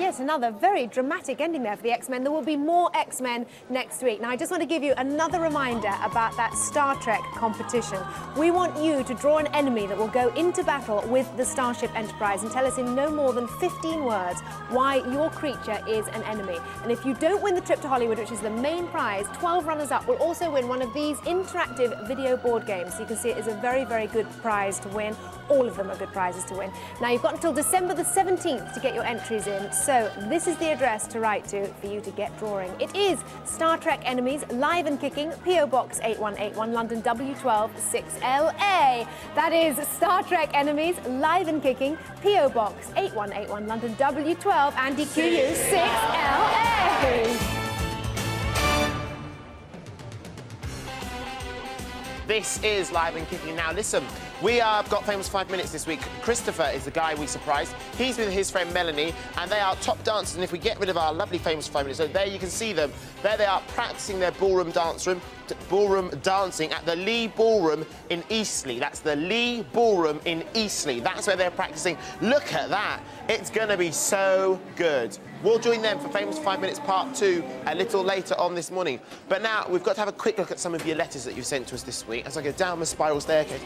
Yes, another very dramatic ending there for the X-Men. There will be more X-Men next week. Now, I just want to give you another reminder about that Star Trek competition. We want you to draw an enemy that will go into battle with the Starship Enterprise and tell us in no more than 15 words why your creature is an enemy. And if you don't win the trip to Hollywood, which is the main prize, 12 runners-up will also win one of these interactive video board games. So you can see it is a very, very good prize to win. All of them are good prizes to win. Now, you've got until December the 17th to get your entries in. So this is the address to write to for you to get drawing. It is Star Trek Enemies, live and kicking, P.O. Box 8181, London W12 6LA. That is Star Trek Enemies, live and kicking, P.O. Box 8181, London W12 and DQU 6LA. This is live and kicking. Now, listen, we have got Famous 5 Minutes this week. Christopher is the guy we surprised. He's with his friend Melanie, and they are top dancers. And if we get rid of our lovely Famous 5 Minutes, so there you can see them. There they are practicing their ballroom dancing at the Lee Ballroom in Eastleigh. That's the Lee Ballroom in Eastleigh. That's where they're practicing. Look at that. It's going to be so good. We'll join them for Famous 5 Minutes Part 2 a little later on this morning. But now, we've got to have a quick look at some of your letters that you've sent to us this week as I go down the spiral staircase.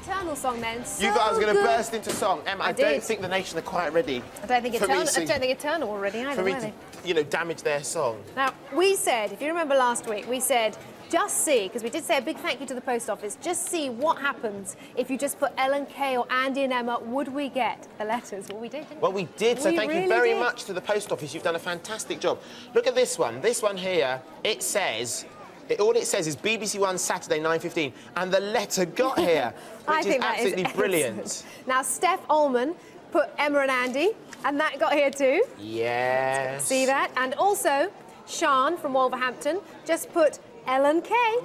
Eternal song then. So you guys are going to good. burst into song. Emma, I don't think the nation are quite ready. I don't think Eternal were ready either, for me were to, they? you know, damage their song. Now, we said, if you remember last week, we said, just see, because we did say a big thank you to the post office, just see what happens if you just put Ellen, Kay or Andy and Emma, would we get the letters? Well, we did, didn't we? Well, we did, so thank you really very did. much to the post office. You've done a fantastic job. Look at this one. This one here, it says... all it says is BBC One Saturday 9:15, and the letter got here, which is absolutely brilliant. Now, Steph Ullman put Emma and Andy, and that got here too. Yes. See that? And also, Sean from Wolverhampton just put Ellen Kay,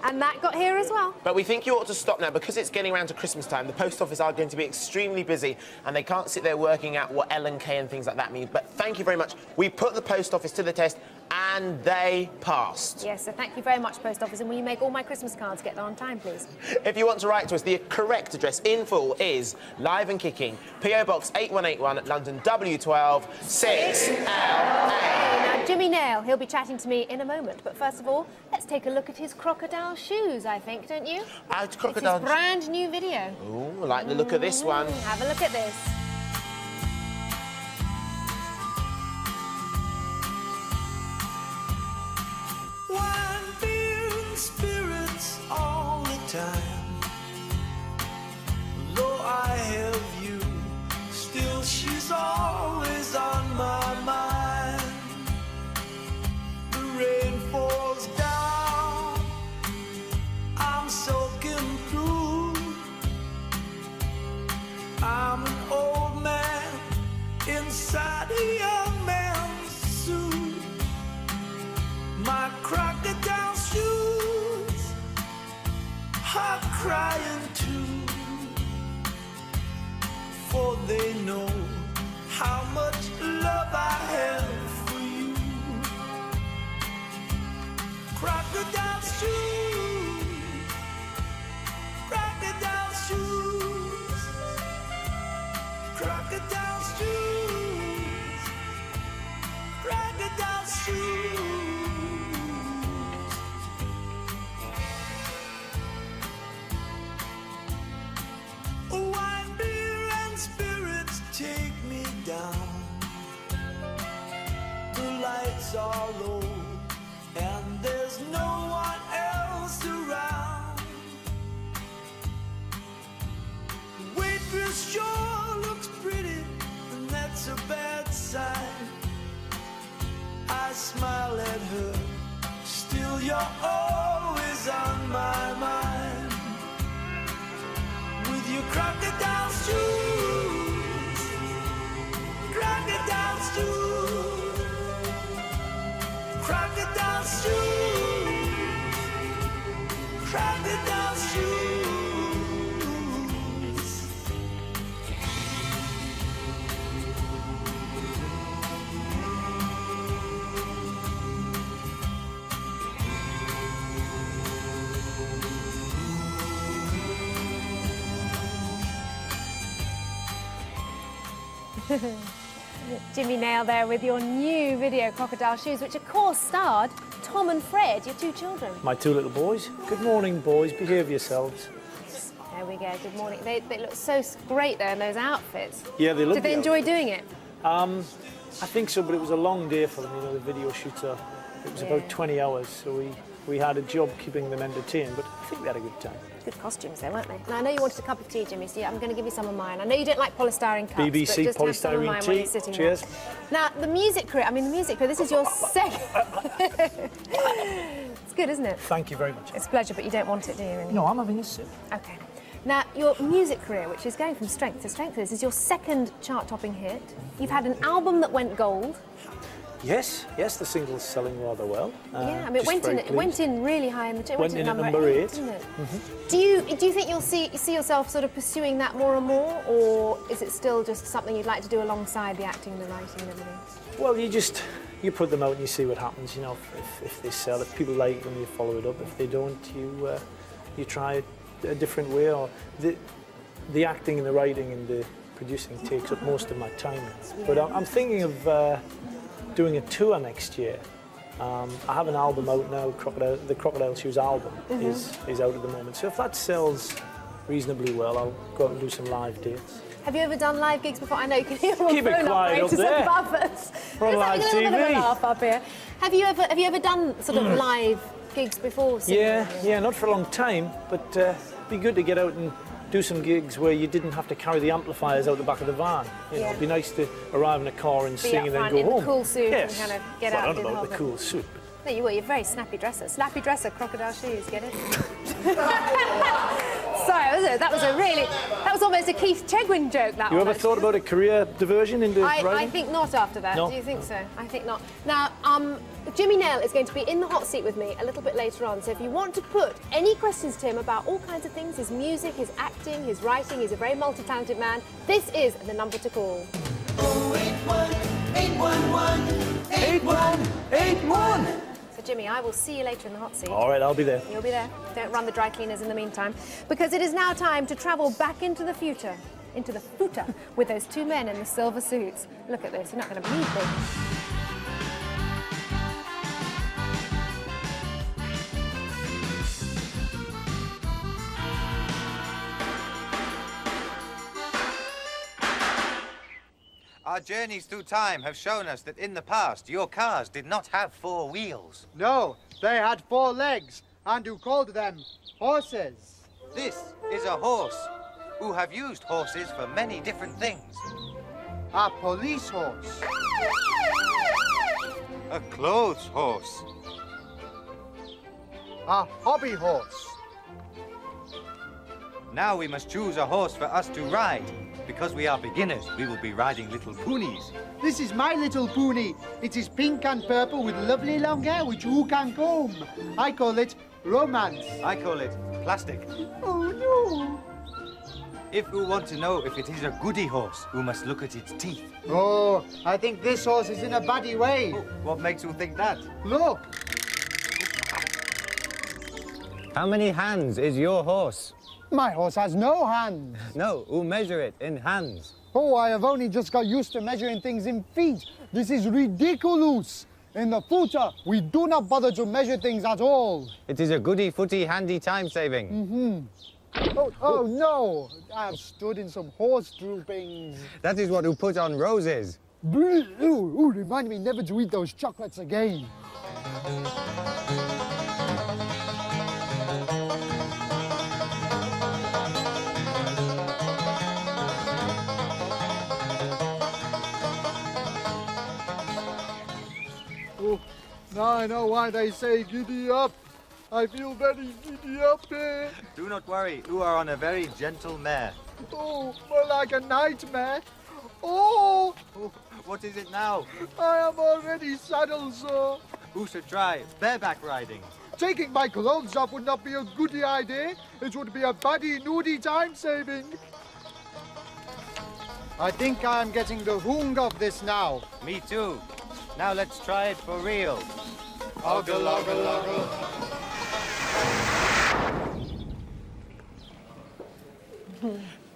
and that got here as well. But we think you ought to stop now because it's getting around to Christmas time. The post office are going to be extremely busy and they can't sit there working out what Ellen Kay and things like that mean. But thank you very much. We put the post office to the test and they passed. Yes, so thank you very much, post office. And will you make all my Christmas cards get there on time, please? If you want to write to us, the correct address in full is Live and Kicking, P.O. Box 8181, London W12 6LA. Now, Jimmy Neal, he'll be chatting to me in a moment. But first of all, let's take a look at his crocodile shoes, I think, don't you? Crocodile. It's his brand new video. Ooh, I like the look of this one. Have a look at this. Wine, beer, and spirits all the time. Though I have you, still she's always on my mind. The rain falls down, I'm soaking through. I'm an old man inside a young man's suit. My crocodile shoes are crying too, for they know how much love I have for you. Crocodile shoes, crocodile shoes, crocodile shoes, crocodile shoes. Wine, beer, and spirits take me down. The lights are low, and there's no one else around. The waitress sure looks pretty, and that's a bad sign. I smile at her, still you're always on my mind. With your crocodile shoes, crocodile shoes, crocodile shoes, crocodile shoes. Jimmy Neal there with your new video, Crocodile Shoes, which of course starred Tom and Fred, your two children. My two little boys. Good morning, boys. Behave yourselves. There we go, good morning. They look so great there in those outfits. Yeah, they look Did they the enjoy outfit. doing it? I think so, but it was a long day for them, you know, the video shooter. It was about 20 hours, so we had a job keeping them entertained, but I think they had a good time. Good costumes there, weren't they? Now, I know you wanted a cup of tea, Jimmy, so I'm going to give you some of mine. I know you don't like polystyrene cups, BBC but just have some of polystyrene mine tea. when you're sitting Cheers. there. Now, the music career, this is your second... It's good, isn't it? Thank you very much. It's a pleasure, but you don't want it, do you? Really? No, I'm having a sip. Okay. Now, your music career, which is going from strength to strength, this is your second chart-topping hit. You've had an album that went gold. Yes, the single's selling rather well. Yeah, I mean, it went in really high in the chart. Went in at number 8. Didn't it? Do you think you'll see yourself sort of pursuing that more and more, or is it still just something you'd like to do alongside the acting, the writing, and everything? Well, you put them out and you see what happens. You know, if they sell, if people like them, you follow it up. If they don't, you try a different way. Or the acting and the writing and the producing takes up most of my time. But I'm thinking of doing a tour next year. I have an album out now. The Crocodile Shoes album is out at the moment. So if that sells reasonably well, I'll go out and do some live dates. Have you ever done live gigs before? I know you can hear all Keep it phone quiet up operators there. above us. We're on Just live having a little bit of a TV. laugh up here. Have you ever done sort of live gigs before? Yeah, not for a long time, but it'd be good to get out and do some gigs where you didn't have to carry the amplifiers out the back of the van. You know, it'd be nice to arrive in a car and sing and then go in home. the cool suit Yes. and kind of get Well, out I and don't do know the whole about the thing. cool suit. No, you will. You're a very snappy dresser. Snappy dresser, Crocodile Shoes. Get it? Sorry, that was almost a Keith Chegwin joke. That You one. ever thought about a career diversion into writing? I think not after that. No? Do you think so? I think not. Now, Jimmy Neal is going to be in the hot seat with me a little bit later on. So if you want to put any questions to him about all kinds of things, his music, his acting, his writing, he's a very multi-talented man. This is the number to call. 8181. So Jimmy, I will see you later in the hot seat. All right, I'll be there. You'll be there. Don't run the dry cleaners in the meantime. Because it is now time to travel back into the future, with those two men in the silver suits. Look at this, you're not going to believe this. Our journeys through time have shown us that in the past, your cars did not have 4 wheels. No, they had 4 legs, and who called them horses. This is a horse, who have used horses for many different things. A police horse. A clothes horse. A hobby horse. Now we must choose a horse for us to ride. Because we are beginners, we will be riding little ponies. This is my little pony. It is pink and purple with lovely long hair which who can comb. I call it romance. I call it plastic. Oh no. If you want to know if it is a goody horse, you must look at its teeth. Oh, I think this horse is in a baddie way. Oh, what makes you think that? Look. How many hands is your horse? My horse has no hands. No, who measure it in hands? Oh, I have only just got used to measuring things in feet. This is ridiculous. In the future, we do not bother to measure things at all. It is a goody footy handy time saving. Oh no, I have stood in some horse droopings. That is what you put on roses. Ooh, remind me never to eat those chocolates again. Oh, now I know why they say giddy up. I feel very giddy up here. Do not worry, you are on a very gentle mare. Oh, more like a nightmare. Oh, What is it now? I am already saddle sore. Who should try bareback riding? Taking my clothes off would not be a goody idea. It would be a baddie nudie time saving. I think I am getting the hung of this now. Me too. Now let's try it for real. Ogle, ogle, ogle.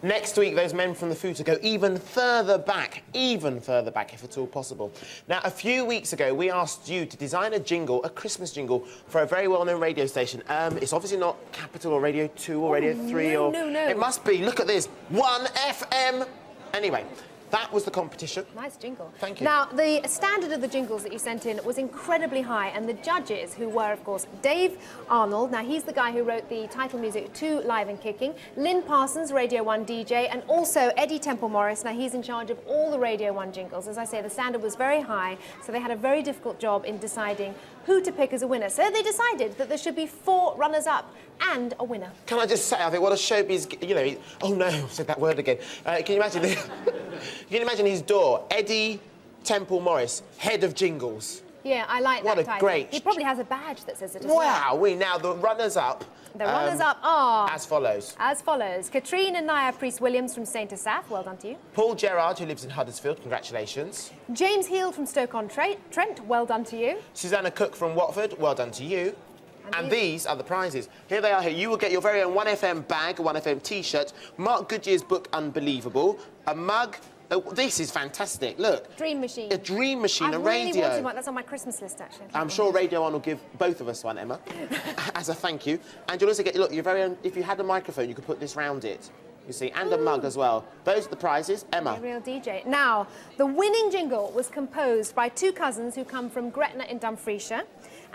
Next week, those men from the future go even further back, if at all possible. Now, a few weeks ago, we asked you to design a jingle, a Christmas jingle, for a very well-known radio station. It's obviously not Capital or Radio 2 or Radio 3 or... No. It must be, look at this, 1FM. Anyway, that was the competition. Nice jingle. Thank you. Now, the standard of the jingles that you sent in was incredibly high, and the judges, who were, of course, Dave Arnold, now he's the guy who wrote the title music to Live and Kicking, Lynn Parsons, Radio 1 DJ, and also Eddie Temple Morris. Now, he's in charge of all the Radio 1 jingles. As I say, the standard was very high, so they had a very difficult job in deciding who to pick as a winner. So they decided that there should be 4 runners-up and a winner. Can I just say, I think what a showbiz, you know, oh no, I said that word again. Can you imagine this? You can imagine his door, Eddie Temple Morris, head of jingles. Yeah, I like What that a title. great- He probably has a badge that says it as well. Wow, now the runners-up. The runners-up are... As follows. As follows. Katrine and Naya Priest-Williams from St. Asaph, well done to you. Paul Gerard, who lives in Huddersfield, congratulations. James Heald from Stoke-on-Trent, well done to you. Susanna Cook from Watford, well done to you. And these are the prizes. Here they are here. You will get your very own 1FM bag, a 1FM T-shirt, Mark Goodyear's book, Unbelievable, a mug. Oh, this is fantastic. Look. Dream Machine. A dream machine, a radio. really wanted one. That's on my Christmas list, actually. I'm sure Radio 1 will give both of us one, Emma, as a thank you. And you'll also get, look, your very own, if you had a microphone, you could put this round it, you see, and a mug as well. Those are the prizes. Emma. A real DJ. Now, the winning jingle was composed by 2 cousins who come from Gretna in Dumfriesshire,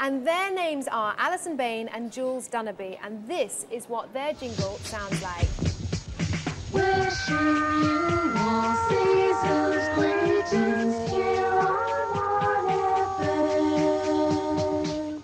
and their names are Alison Bain and Jules Dunnerby, and this is what their jingle sounds like. Wishing you all seasons greetings here on 1FM.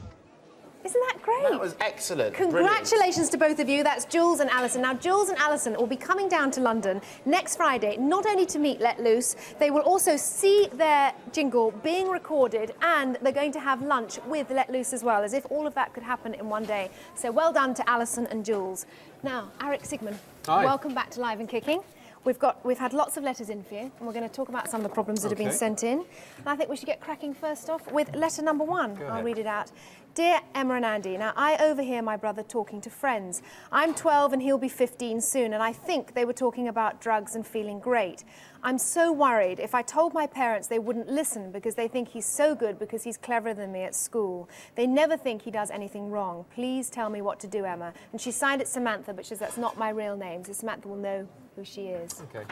Isn't that great? That was excellent. Congratulations to both of you. That's Jules and Alison. Now, Jules and Alison will be coming down to London next Friday, not only to meet Let Loose, they will also see their jingle being recorded, and they're going to have lunch with Let Loose as well, as if all of that could happen in one day. So well done to Alison and Jules. Now, Aric, Sigman, Hi. welcome back to Live and Kicking. We've had lots of letters in for you, and we're going to talk about some of the problems that have been Okay. sent in. And I think we should get cracking first off with letter number 1. Go I'll ahead. read it out. Dear Emma and Andy, now I overhear my brother talking to friends. I'm 12 and he'll be 15 soon, and I think they were talking about drugs and feeling great. I'm so worried. If I told my parents, they wouldn't listen because they think he's so good because he's cleverer than me at school. They never think he does anything wrong. Please tell me what to do, Emma. And she signed it Samantha, but she says that's not my real name, so Samantha will know who she is. Okay.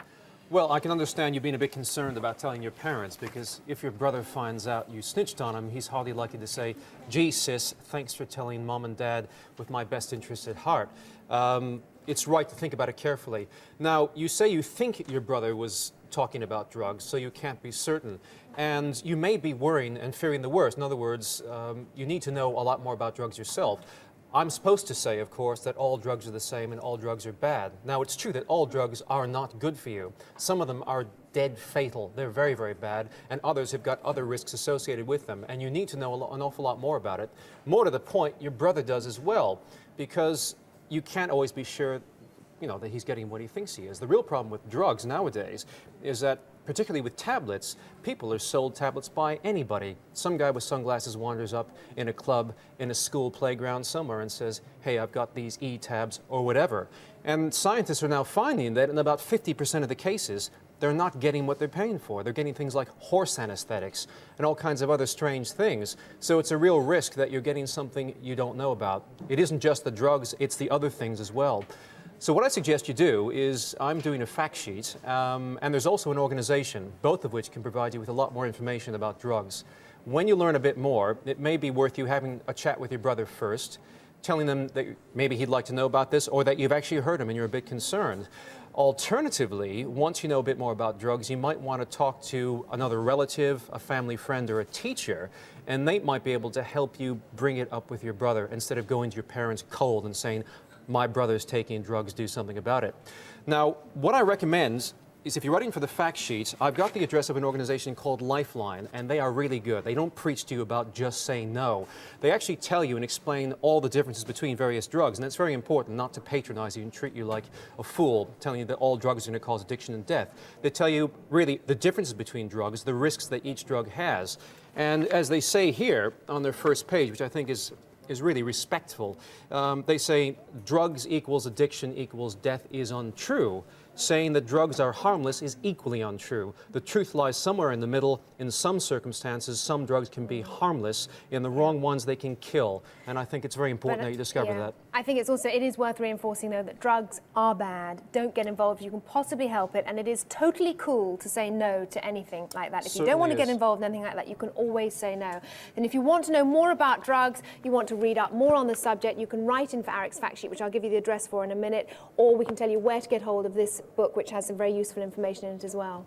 Well, I can understand you being a bit concerned about telling your parents, because if your brother finds out you snitched on him, he's hardly likely to say, gee, sis, thanks for telling Mom and Dad with my best interests at heart. It's right to think about it carefully. Now, you say you think your brother was talking about drugs, so you can't be certain. And you may be worrying and fearing the worst. In other words, you need to know a lot more about drugs yourself. I'm supposed to say, of course, that all drugs are the same and all drugs are bad. Now, it's true that all drugs are not good for you. Some of them are dead fatal. They're very, very bad, and others have got other risks associated with them, and you need to know an awful lot more about it. More to the point, your brother does as well, because you can't always be sure, you know, that he's getting what he thinks he is. The real problem with drugs nowadays is that, particularly with tablets, people are sold tablets by anybody. Some guy with sunglasses wanders up in a club, in a school playground somewhere and says, hey, I've got these E-tabs or whatever. And scientists are now finding that in about 50% of the cases, they're not getting what they're paying for. They're getting things like horse anesthetics and all kinds of other strange things. So it's a real risk that you're getting something you don't know about. It isn't just the drugs, it's the other things as well. So what I suggest you do is, I'm doing a fact sheet, and there's also an organization, both of which can provide you with a lot more information about drugs. When you learn a bit more, it may be worth you having a chat with your brother first, telling them that maybe he'd like to know about this, or that you've actually heard him and you're a bit concerned. Alternatively, once you know a bit more about drugs, you might want to talk to another relative, a family friend, or a teacher, and they might be able to help you bring it up with your brother instead of going to your parents cold and saying, my brother's taking drugs, do something about it. Now, what I recommend is, if you're writing for the fact sheet, I've got the address of an organization called Lifeline, and they are really good. They don't preach to you about just saying no. They actually tell you and explain all the differences between various drugs, and it's very important not to patronize you and treat you like a fool, telling you that all drugs are going to cause addiction and death. They tell you, really, the differences between drugs, the risks that each drug has. And as they say here on their first page, which I think is really respectful, they say drugs equals addiction equals death is untrue. Saying that drugs are harmless is equally untrue. The truth lies somewhere in the middle. In some circumstances, some drugs can be harmless. In the wrong ones, they can kill. And I think it's very important that you discover that. I think it is worth reinforcing, though, that drugs are bad. Don't get involved if you can possibly help it. And it is totally cool to say no to anything like that. If you don't want to get involved in anything like that, you can always say no. And if you want to know more about drugs, you want to read up more on the subject, you can write in for Aric's fact sheet, which I'll give you the address for in a minute, or we can tell you where to get hold of this book, which has some very useful information in it as well.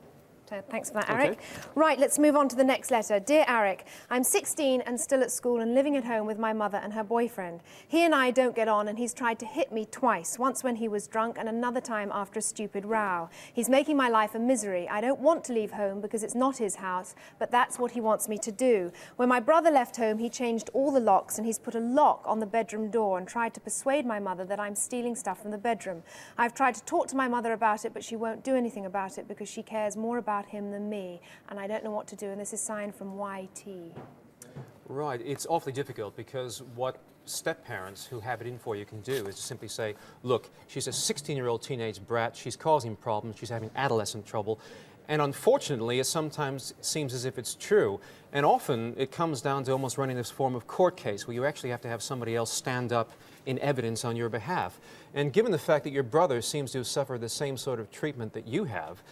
So thanks for that, Aric. Okay. Right, let's move on to the next letter. Dear Aric, I'm 16 and still at school and living at home with my mother and her boyfriend. He and I don't get on and he's tried to hit me twice, once when he was drunk and another time after a stupid row. He's making my life a misery. I don't want to leave home because it's not his house, but that's what he wants me to do. When my brother left home, he changed all the locks and he's put a lock on the bedroom door and tried to persuade my mother that I'm stealing stuff from the bedroom. I've tried to talk to my mother about it, but she won't do anything about it because she cares more about him than me, and I don't know what to do, and this is signed from YT. Right, it's awfully difficult because what step-parents who have it in for you can do is to simply say, look, she's a 16-year-old teenage brat, she's causing problems, she's having adolescent trouble, and unfortunately it sometimes seems as if it's true, and often it comes down to almost running this form of court case where you actually have to have somebody else stand up in evidence on your behalf. And given the fact that your brother seems to have suffered the same sort of treatment that you have,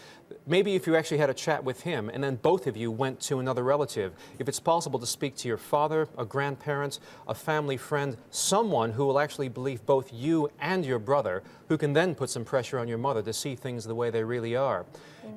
maybe if you actually had a chat with him and then both of you went to another relative, if it's possible to speak to your father, a grandparent, a family friend, someone who will actually believe both you and your brother, who can then put some pressure on your mother to see things the way they really are.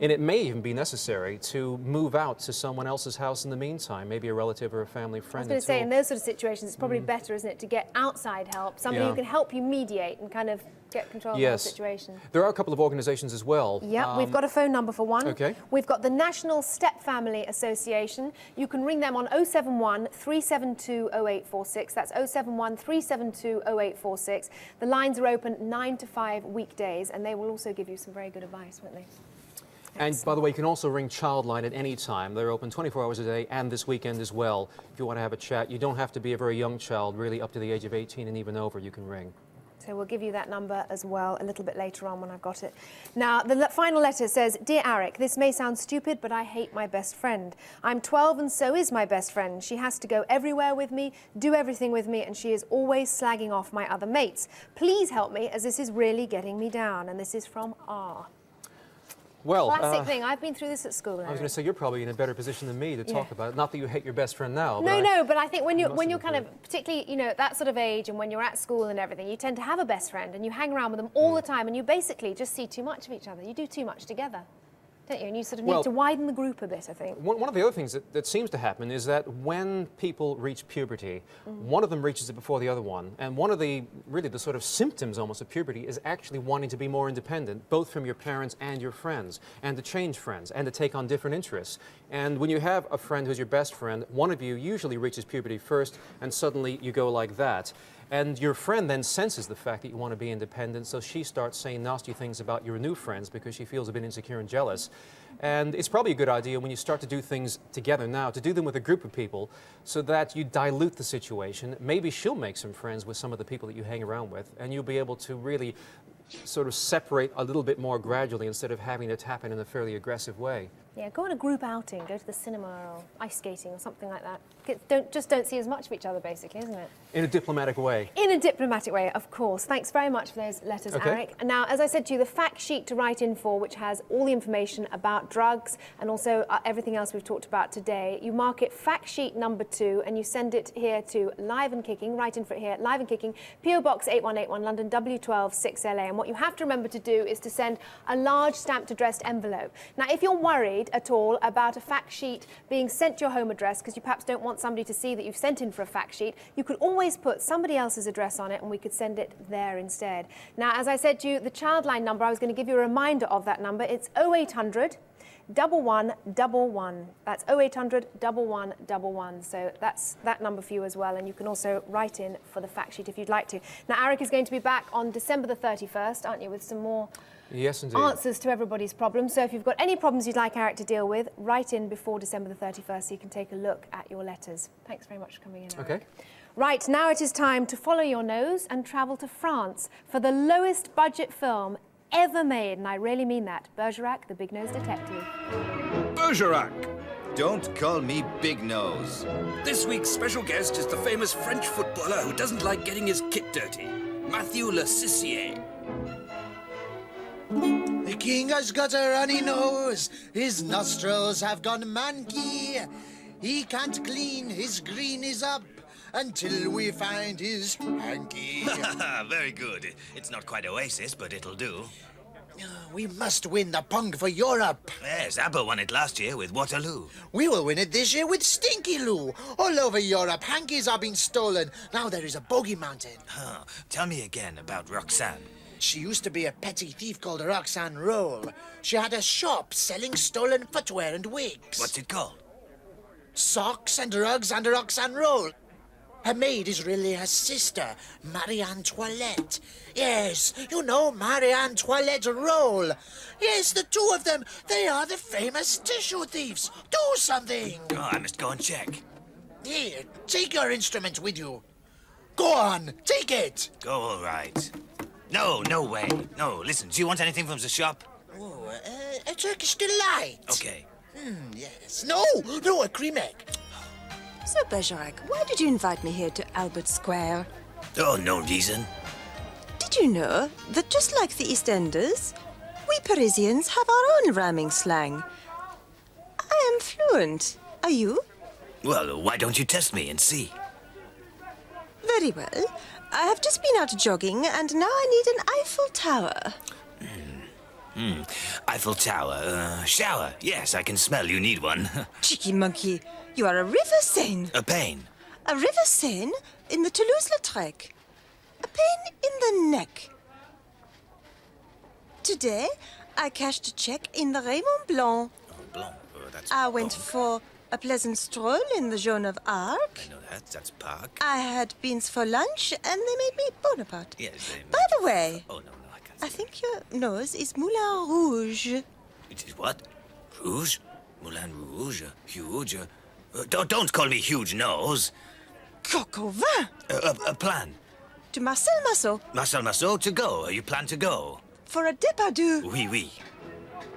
And it may even be necessary to move out to someone else's house in the meantime, maybe a relative or a family friend. I was going to say, in those sort of situations, it's probably better, isn't it, to get outside help, somebody who can help you mediate and kind of get control of the whole situation. There are a couple of organisations as well. Yeah, we've got a phone number for one. Okay. We've got the National Step Family Association. You can ring them on 071 372 0846. That's 071 372 0846. The lines are open 9 to 5 weekdays, and they will also give you some very good advice, won't they? And by the way, you can also ring Childline at any time. They're open 24 hours a day and this weekend as well. If you want to have a chat, you don't have to be a very young child, really up to the age of 18 and even over, you can ring. So we'll give you that number as well a little bit later on when I've got it. Now, the final letter says, Dear Aric, this may sound stupid, but I hate my best friend. I'm 12 and so is my best friend. She has to go everywhere with me, do everything with me, and she is always slagging off my other mates. Please help me, as this is really getting me down. And this is from R. Well, classic thing. I've been through this at school. I was going to say, you're probably in a better position than me to talk about it. Not that you hate your best friend now. No, but I think when you're kind of, particularly, you know, at that sort of age and when you're at school and everything, you tend to have a best friend and you hang around with them all the time and you basically just see too much of each other. You do too much together, don't you? And you sort of need to widen the group a bit, I think. One of the other things that seems to happen is that when people reach puberty, one of them reaches it before the other one. And one of the, really the sort of symptoms almost of puberty is actually wanting to be more independent, both from your parents and your friends, and to change friends, and to take on different interests. And when you have a friend who's your best friend, one of you usually reaches puberty first, and suddenly you go like that. And your friend then senses the fact that you want to be independent, so she starts saying nasty things about your new friends because she feels a bit insecure and jealous. And it's probably a good idea when you start to do things together now, to do them with a group of people so that you dilute the situation. Maybe she'll make some friends with some of the people that you hang around with, and you'll be able to really sort of separate a little bit more gradually instead of having it happen in a fairly aggressive way. Yeah, go on a group outing, go to the cinema or ice skating or something like that. Don't see as much of each other, basically, isn't it? In a diplomatic way. In a diplomatic way, of course. Thanks very much for those letters, Aric. Now, as I said to you, the fact sheet to write in for, which has all the information about drugs and also everything else we've talked about today, you mark it fact sheet number 2 and you send it here to Live and Kicking, write in for it here, Live and Kicking, PO Box 8181, London, W12 6LA. And what you have to remember to do is to send a large stamped addressed envelope. Now, if you're worried at all about a fact sheet being sent to your home address because you perhaps don't want somebody to see that you've sent in for a fact sheet, you could always put somebody else's address on it and we could send it there instead. Now, as I said to you, the Childline number, I was going to give you a reminder of that number. It's 0800 1111. That's 0800 1111. So that's that number for you as well, and you can also write in for the fact sheet if you'd like to. Now, Aric is going to be back on December the 31st, aren't you, with some more answers to everybody's problems. So if you've got any problems you'd like Aric to deal with, write in before December the 31st so you can take a look at your letters. Thanks very much for coming in, Aric. Okay. Right, now it is time to follow your nose and travel to France for the lowest budget film ever made, and I really mean that. Bergerac, the big-nosed detective. Bergerac! Don't call me Big Nose. This week's special guest is the famous French footballer who doesn't like getting his kit dirty, Matthew Le Sissier. The king has got a runny nose, his nostrils have gone manky. He can't clean, his green is up, until we find his hanky. Very good. It's not quite Oasis, but it'll do. We must win the pong for Europe. Yes, ABBA won it last year with Waterloo. We will win it this year with Stinky Lou. All over Europe, hankies are being stolen. Now there is a bogey mountain. Huh. Tell me again about Roxanne. She used to be a petty thief called Roxanne Roll. She had a shop selling stolen footwear and wigs. What's it called? Socks and rugs and Roxanne Roll. Her maid is really her sister, Marie-Antoinette. Yes, you know Marie-Antoinette Roll. Yes, the two of them, they are the famous tissue thieves. Do something. Oh, I must go and check. Here, take your instrument with you. Go on, take it. Go, all right. No, no way. No, listen, do you want anything from the shop? Oh, a Turkish delight. Okay. Yes. No, a cream egg. So, Bergerac, why did you invite me here to Albert Square? Oh, no reason. Did you know that just like the EastEnders, we Parisians have our own rhyming slang? I am fluent. Are you? Well, why don't you test me and see? Very well. I have just been out jogging, and now I need an Eiffel Tower. Eiffel Tower, shower. Yes, I can smell you need one. Cheeky monkey, you are a river Seine. A pain. A river Seine in the Toulouse-Lautrec. A pain in the neck. Today, I cashed a check in the Raymond Blanc. Oh, Blanc. That's I went Blanc. for a pleasant stroll in the Jaune of Arc. I know that. That's Park. I had beans for lunch, and they made me Bonaparte. Yes, they... By the way, Oh, no, I can't I see. think your nose is Moulin Rouge. It is what? Rouge? Moulin Rouge? Huge? Don't call me huge nose. Coq au vin! A plan. To Marcel Massot Marcel Massot, to go. You plan to go? for a depardieu. Oui, oui.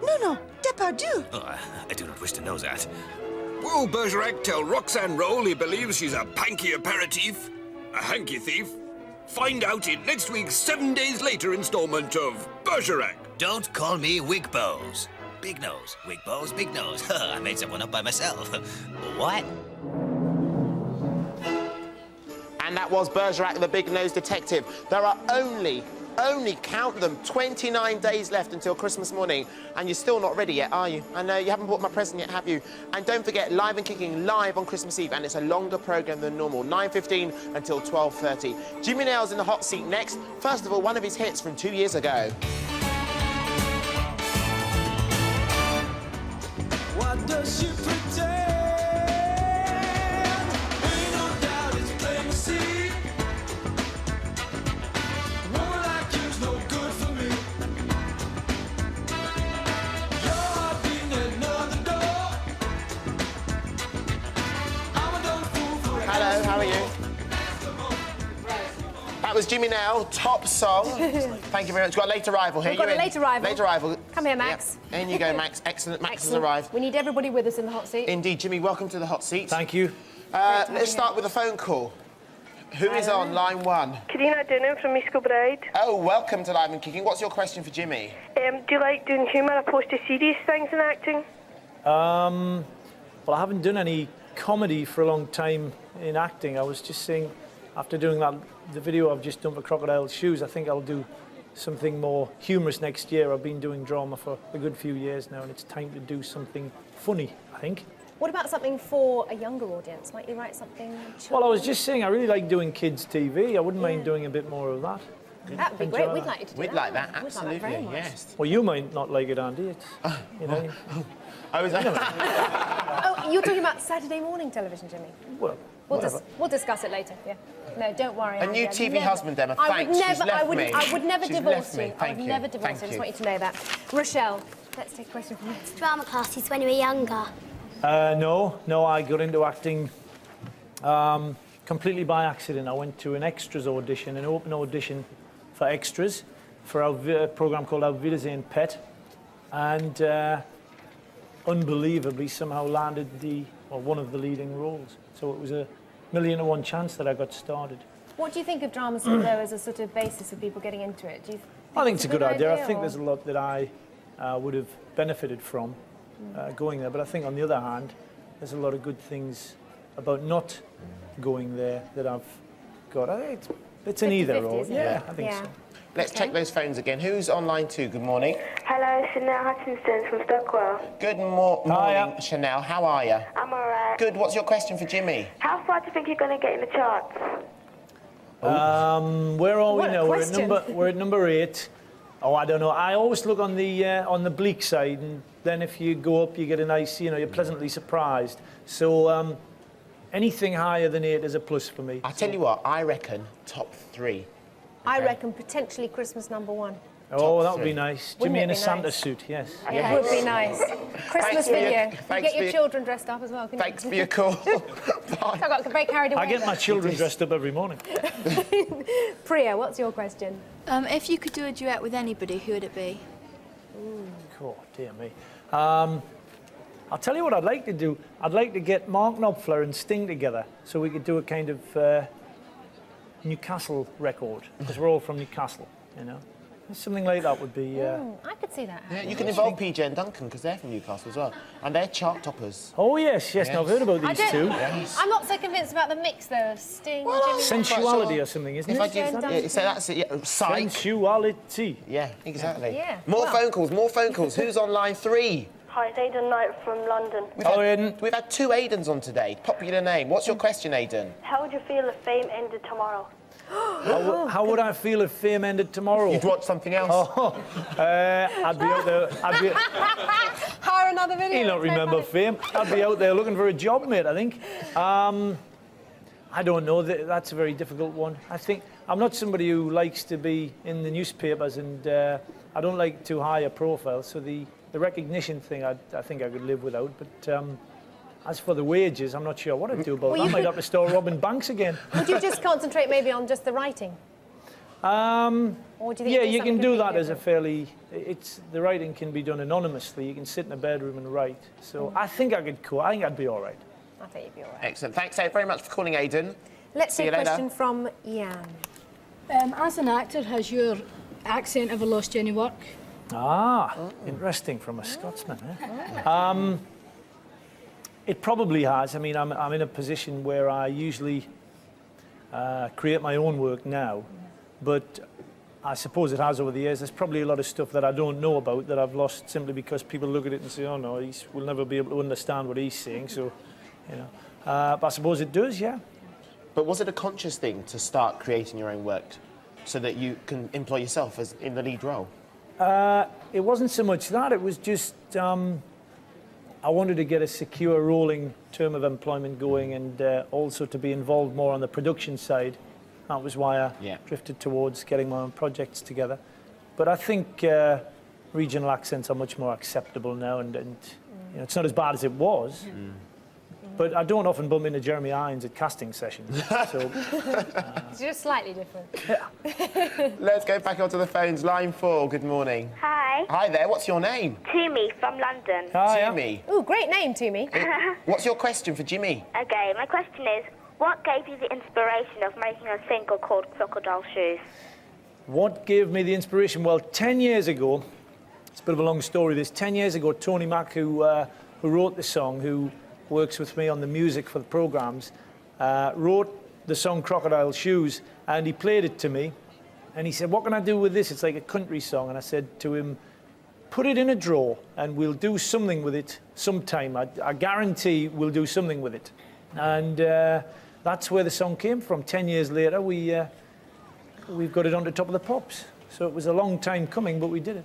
No, depardieu. Oh, I do not wish to know that. Will Bergerac tell Roxanne Roll he believes she's a panky aperitif? A hanky thief? Find out in next week's 7 days later installment of Bergerac. Don't call me Wigbows. Big nose. Wigbows, big nose. I made someone up by myself. What? And that was Bergerac, the big-nosed detective. There are only count them, 29 days left until Christmas morning, and you're still not ready yet, are you? I know, you haven't bought my present yet, have you? And don't forget, Live and Kicking live on Christmas Eve, and it's a longer programme than normal, 9:15 until 12:30. Jimmy Neal's in the hot seat next. First of all, one of his hits from 2 years ago. What does she pretend? Ain't no doubt it's plain to see. A woman like you's no good for me. Your heart beating at another door. I'm a dumb fool for it. Hello, how are you? That was Jimmy Neal, top song. Thank you very much. We've got a late arrival here. We've got You a in? late arrival. Late arrival. Come here, Max. Yep. In you go, Max. Excellent. Max Excellent. has arrived. We need everybody with us in the hot seat. Indeed, Jimmy, welcome to the hot seat. Thank you. Let's start with a phone call. Who is on line one? Karina Dunham from East Kilbride. Oh, welcome to Live and Kicking. What's your question for Jimmy? Do you like doing humour opposed to serious things in acting? Well, I haven't done any comedy for a long time in acting. I was just saying, after doing the video I've just done for Crocodile Shoes, I think I'll do something more humorous next year. I've been doing drama for a good few years now, and it's time to do something funny, I think. What about something for a younger audience? Might you write something? Well, I was just saying, I really like doing kids' TV. I wouldn't mind doing a bit more of that. That'd be Enjoy great. that. We'd like you to do We'd that. like that, We'd like absolutely, that very much. yes. Well, you might not like it, Andy. It's, you know. I was Oh, you're talking about Saturday morning television, Jimmy? Well, We'll discuss it later, yeah. No, don't worry. A new Andy, I'd TV never- husband, Emma. I Thanks. would never, She's left me. I would never She's divorce left me. you. I Thank would you. never divorce Thank you. I just you. want you to know that. Rochelle, let's take a question from you. Drama classes when you were younger. No, I got into acting completely by accident. I went to an extras audition, an open audition for extras, for our program called Auf Wiedersehen Pet, and unbelievably somehow landed one of the leading roles. So it was a 1,000,000 to 1 chance that I got started. What do you think of drama school, though, as a sort of basis of people getting into it? Do you I think it's a good idea. I think or? there's a lot that I would have benefited from going there, but I think on the other hand, there's a lot of good things about not going there that I've got. I think it's an either or. Yeah, I think so. Let's check those phones again. Who's on line 2? Good morning. Hello, Chanel Hutchinson from Stockwell. Good morning, Chanel. How are you? I'm alright. Good. What's your question for Jimmy? How far do you think you're going to get in the charts? Where are we What a now? question. We're at number 8. Oh, I don't know. I always look on the bleak side, and then if you go up, you get a nice, you're pleasantly surprised. So anything higher than 8 is a plus for me. I tell you what, I reckon top 3. I reckon potentially Christmas #1. Oh, that would be nice. Wouldn't Jimmy it in a be Santa nice? suit, yes. It would be nice. Christmas video. You get your children dressed up as well, can Thanks for your call. I got very carried away. I get my children dressed up every morning. Priya, what's your question? If you could do a duet with anybody, who would it be? Oh, dear me. I'll tell you what I'd like to do. I'd like to get Mark Knopfler and Sting together so we could do a kind of Newcastle record, because we're all from Newcastle, Something like that would be... I could see that. Yeah, you can involve PJ and Duncan, because they're from Newcastle as well. And they're chart toppers. Oh, yes. No, I've heard about these two. I'm not so convinced about the mix, though, of Sting, Jimmy... Sensuality or something, isn't it? So that's it, yeah. Psych. Sensuality. Yeah, exactly. Yeah. More phone calls. Who's on line 3? Hi, it's Aidan Knight from London. We've had 2 Aidens on today. Popular name. What's your question, Aidan? How would you feel if fame ended tomorrow? How would I feel if fame ended tomorrow? You'd watch something else. I'd be out there. Hire another video. You don't remember fame. I'd be out there looking for a job, mate, I think. I don't know. That's a very difficult one. I think I'm not somebody who likes to be in the newspapers, and I don't like too high a profile. So the recognition thing, I think I could live without. But as for the wages, I'm not sure what I'd do about that. I might have to start robbing banks again. Would you just concentrate maybe on just the writing? Or do you think Yeah, do you can something do that completely as a fairly... the writing can be done anonymously. You can sit in a bedroom and write. So I think I could cope. I think I'd be all right. I think you'd be all right. Excellent. Thanks very much for calling, Aidan. Let's See take you a later. question from Ian. As an actor, has your accent ever lost you any work? Interesting from a Scotsman. Eh? It probably has. I mean, I'm in a position where I usually create my own work now, but I suppose it has over the years. There's probably a lot of stuff that I don't know about that I've lost simply because people look at it and say, oh no, we'll never be able to understand what he's saying. So, but I suppose it does, yeah. But was it a conscious thing to start creating your own work so that you can employ yourself as in the lead role? It wasn't so much that. It was just I wanted to get a secure rolling term of employment going, and also to be involved more on the production side. That was why I drifted towards getting my own projects together. But I think regional accents are much more acceptable now, and it's not as bad as it was. But I don't often bump into Jeremy Irons at casting sessions. So, It's just slightly different. Let's go back onto the phones. Line 4, good morning. Hi. Hi there, what's your name? Toomey from London. Toomey. Ooh, great name, Toomey. What's your question for Jimmy? Okay, my question is, what gave you the inspiration of making a single called Crocodile Shoes? what gave me the inspiration? Well, 10 years ago, it's a bit of a long story this, 10 years ago, Tony Mack, who wrote the song, who works with me on the music for the programmes, wrote the song Crocodile Shoes, and he played it to me, and he said, what can I do with this? It's like a country song. And I said to him, put it in a drawer and we'll do something with it sometime. I guarantee we'll do something with it. And that's where the song came from. 10 years later, we've got it on the top of the pops. So it was a long time coming, but we did it.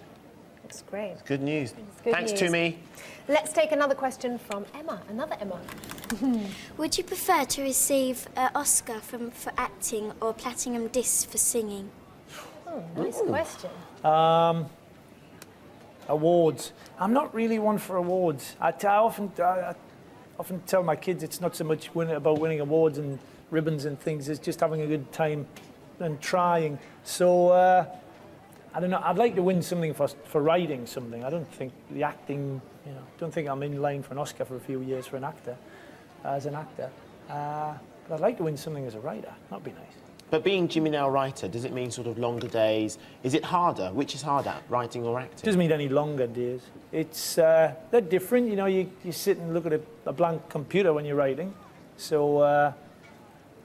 That's great. It's good news. It's good Thanks news. to me. Let's take another question from Emma, another Emma. Would you prefer to receive an Oscar for acting or platinum disc for singing? Oh, nice question. Awards. I'm not really one for awards. I often tell my kids it's not so much about winning awards and ribbons and things, it's just having a good time and trying. So I don't know. I'd like to win something for writing something. I don't think the acting, you know, don't think I'm in line for an Oscar for a few years for an actor, as an actor. But I'd like to win something as a writer. That'd be nice. But being Jimmy Neal writer, does it mean sort of longer days? Is it harder? Which is harder, writing or acting? It doesn't mean any longer days. It's they're different. You know, you sit and look at a blank computer when you're writing, so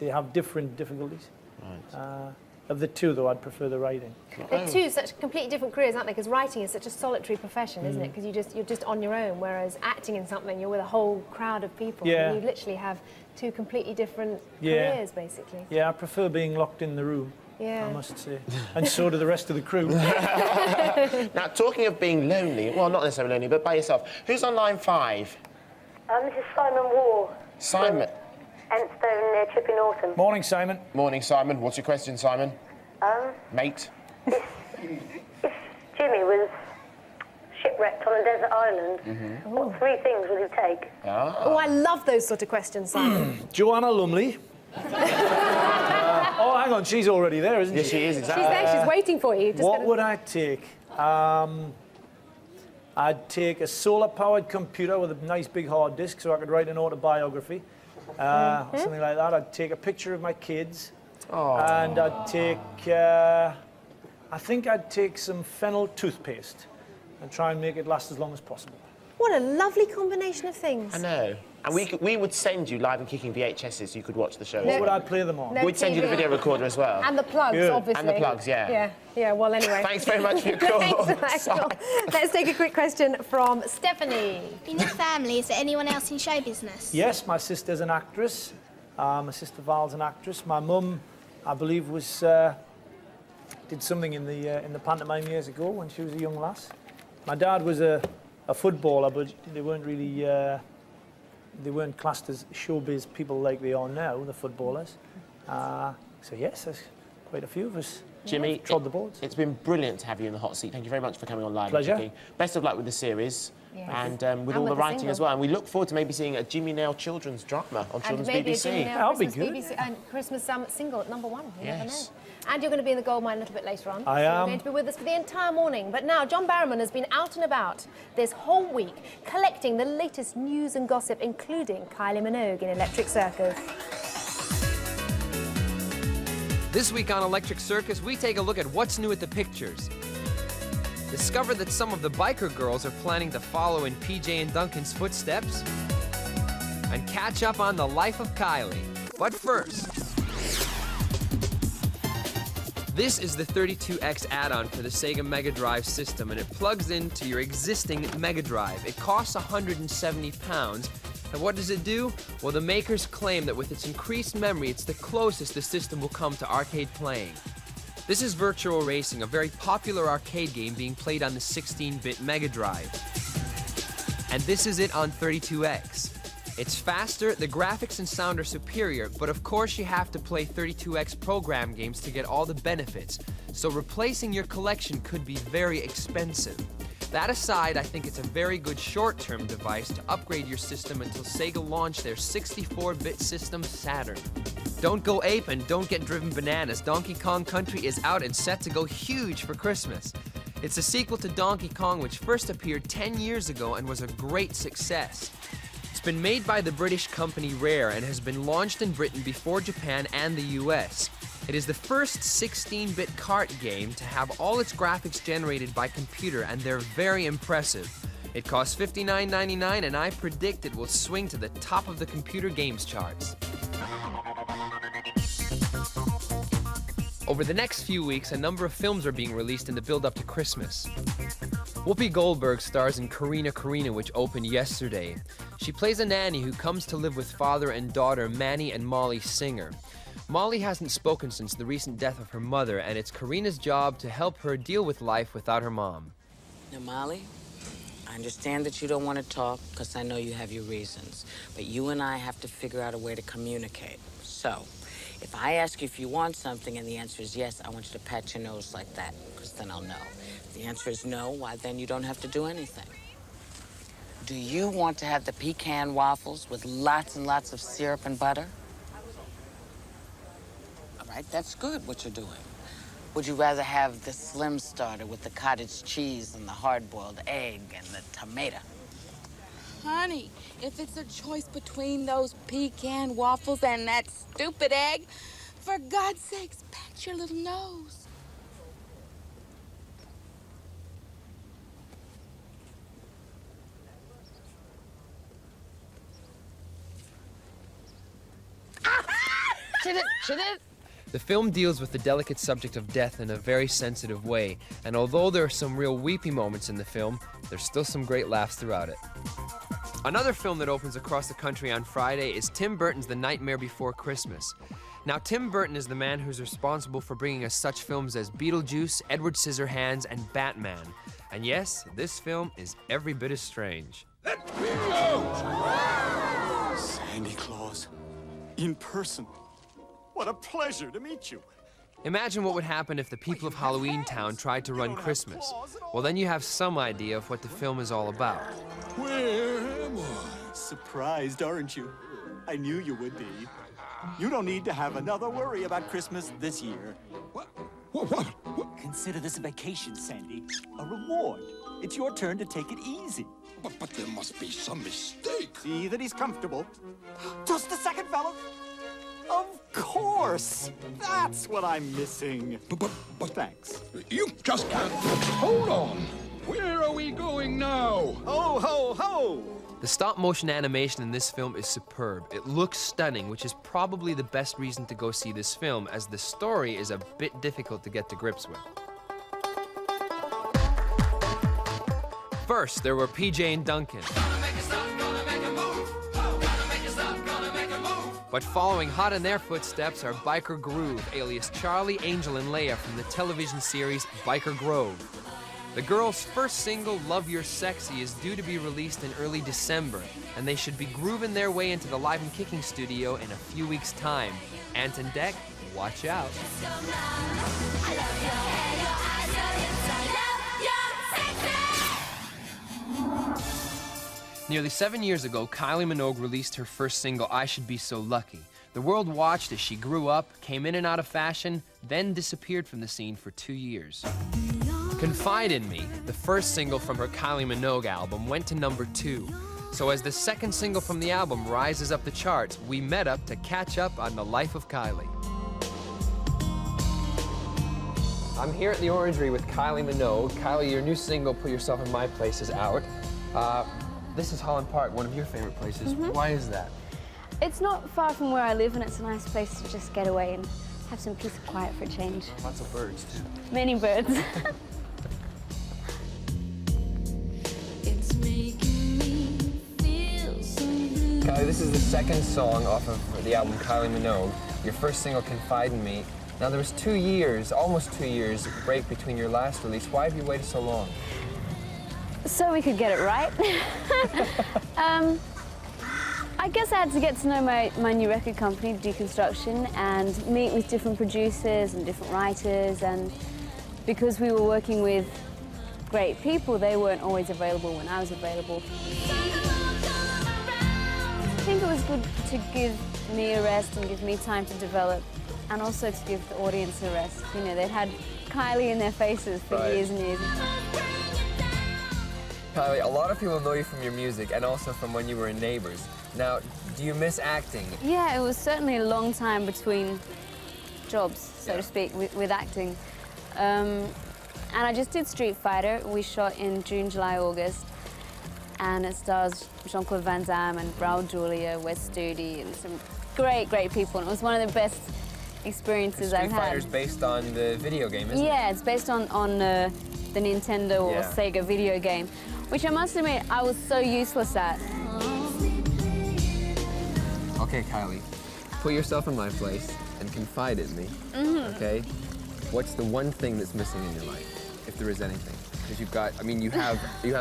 they have different difficulties. Right. Of the two, though, I'd prefer the writing. They're two such completely different careers, aren't they? Because writing is such a solitary profession, isn't it? Because you're just on your own, whereas acting in something, you're with a whole crowd of people. Yeah. And you literally have two completely different careers, basically. Yeah, I prefer being locked in the room. Yeah. I must say. And so do the rest of the crew. Now, talking of being lonely, well, not necessarily lonely, but by yourself, who's on line 5? This is Simon Wall. Simon. Enstone near Chippy Norton. Morning, Simon. Morning, Simon. What's your question, Simon? Mate? If Jimmy was shipwrecked on a desert island, what 3 things would he take? Oh, I love those sort of questions, Simon. Joanna Lumley. Oh, hang on, she's already there, isn't she? Yes, she is, exactly. She's there, she's waiting for you. What would I take? I'd take a solar-powered computer with a nice big hard disk so I could write an autobiography. Or something like that. I'd take a picture of my kids. And I'd take, I think I'd take some fennel toothpaste and try and make it last as long as possible. What a lovely combination of things. I know. And we would send you live and kicking VHSs so you could watch the show. What would I play them on? We'd send you the video recorder as well. And the plugs, obviously. And the plugs, yeah. Yeah, well, anyway. Thanks very much for your call. Thanks, Michael. Let's take a quick question from Stephanie. In your family, is there anyone else in show business? Yes, my sister's an actress. My sister Val's an actress. My mum, I believe, was did something in the pantomime years ago when she was a young lass. My dad was a footballer, but they weren't really they weren't classed as showbiz people like they are now, the footballers. So yes, there's quite a few of us. Jimmy, trod the boards. It's been brilliant to have you in the hot seat. Thank you very much for coming on live. Pleasure. And Chuckie. Best of luck with the series. Yes. And with all the writing single. as well. And we look forward to maybe seeing a Jimmy Neal children's drama on children's maybe BBC. a Jimmy Neal That'll be Christmas good. BBC and Christmas single at #1. You never know. Yes. And you're going to be in the goldmine a little bit later on. I so am. You're going to be with us for the entire morning. But now, John Barrowman has been out and about this whole week, collecting the latest news and gossip, including Kylie Minogue in Electric Circus. This week on Electric Circus, we take a look at what's new at the pictures. Discover that some of the biker girls are planning to follow in PJ and Duncan's footsteps. And catch up on the life of Kylie. But first, this is the 32X add-on for the Sega Mega Drive system, and it plugs into your existing Mega Drive. It costs £170. And what does it do? Well, the makers claim that with its increased memory, it's the closest the system will come to arcade playing. This is Virtual Racing, a very popular arcade game being played on the 16-bit Mega Drive. And this is it on 32X. It's faster, the graphics and sound are superior, but of course you have to play 32X program games to get all the benefits, so replacing your collection could be very expensive. That aside, I think it's a very good short-term device to upgrade your system until Sega launched their 64-bit system, Saturn. Don't go ape and don't get driven bananas. Donkey Kong Country is out and set to go huge for Christmas. It's a sequel to Donkey Kong, which first appeared 10 years ago and was a great success. It's been made by the British company Rare and has been launched in Britain before Japan and the US. It is the first 16-bit kart game to have all its graphics generated by computer, and they're very impressive. It costs $59.99, and I predict it will swing to the top of the computer games charts. Over the next few weeks, a number of films are being released in the build-up to Christmas. Whoopi Goldberg stars in Karina, which opened yesterday. She plays a nanny who comes to live with father and daughter Manny and Molly Singer. Molly hasn't spoken since the recent death of her mother, and it's Karina's job to help her deal with life without her mom. Now, Molly, I understand that you don't want to talk because I know you have your reasons, but you and I have to figure out a way to communicate. So, if I ask you if you want something and the answer is yes, I want you to pat your nose like that, because then I'll know. If the answer is no, why then you don't have to do anything. Do you want to have the pecan waffles with lots and lots of syrup and butter? All right, that's good, what you're doing. Would you rather have the Slim Starter with the cottage cheese and the hard-boiled egg and the tomato? Honey, if it's a choice between those pecan waffles and that stupid egg, for God's sakes, pat your little nose. She did. The film deals with the delicate subject of death in a very sensitive way, and although there are some real weepy moments in the film, there's still some great laughs throughout it. Another film that opens across the country on Friday is Tim Burton's The Nightmare Before Christmas. Now, Tim Burton is the man who's responsible for bringing us such films as Beetlejuice, Edward Scissorhands, and Batman. And yes, this film is every bit as strange. Santa Claus, in person. What a pleasure to meet you. Imagine what would happen if the people of Halloween Town tried to run Christmas. Well, then you have some idea of what the film is all about. Where am I? Surprised, aren't you? I knew you would be. You don't need to have another worry about Christmas this year. What? Consider this a vacation, Sandy. A reward. It's your turn to take it easy. But there must be some mistake. See that he's comfortable. Just a second, fella. Of course. That's what I'm missing. But thanks. You just can't. Hold on. Where are we going now? Ho, ho, ho! The stop-motion animation in this film is superb. It looks stunning, which is probably the best reason to go see this film, as the story is a bit difficult to get to grips with. First, there were PJ and Duncan. But following hot in their footsteps are Biker Groove, alias Charlie, Angel, and Leia from the television series Biker Grove. The girls' first single, Love You're Sexy, is due to be released in early December, and they should be grooving their way into the Live and Kicking studio in a few weeks' time. Ant and Dec, watch out. Nearly 7 years ago, Kylie Minogue released her first single, I Should Be So Lucky. The world watched as she grew up, came in and out of fashion, then disappeared from the scene for 2 years. Confide in Me, the first single from her Kylie Minogue album, went to #2. So as the second single from the album rises up the charts, we met up to catch up on the life of Kylie. I'm here at the Orangery with Kylie Minogue. Kylie, your new single, Put Yourself in My Place, is out. This is Holland Park, one of your favorite places. Why is that? It's not far from where I live, and it's a nice place to just get away and have some peace and quiet for a change. Lots of birds, too. Many birds. Kylie, this is the second song off of the album Kylie Minogue. Your first single, Confide in Me. Now, there was 2 years, almost 2 years, break between your last release. Why have you waited so long? So we could get it right. I guess I had to get to know my new record company, Deconstruction, and meet with different producers and different writers, and because we were working with great people, they weren't always available when I was available. I think it was good to give me a rest and give me time to develop, and also to give the audience a rest. You know, they'd had Kylie in their faces for years and years. Kylie, a lot of people know you from your music and also from when you were in Neighbours. Now, do you miss acting? Yeah, it was certainly a long time between jobs, so to speak, with acting. And I just did Street Fighter. We shot in June, July, August. And it stars Jean-Claude Van Damme and Raul Julia, Wes Studi, and some great, great people. And it was one of the best experiences I've had. Street Fighter's based on the video game, isn't it? Yeah, it's based on the Nintendo or Sega video game, which I must admit I was so useless at. Okay, Kylie, put yourself in my place and confide in me, okay? What's the one thing that's missing in your life, if there is anything? Because you've got, I mean, you have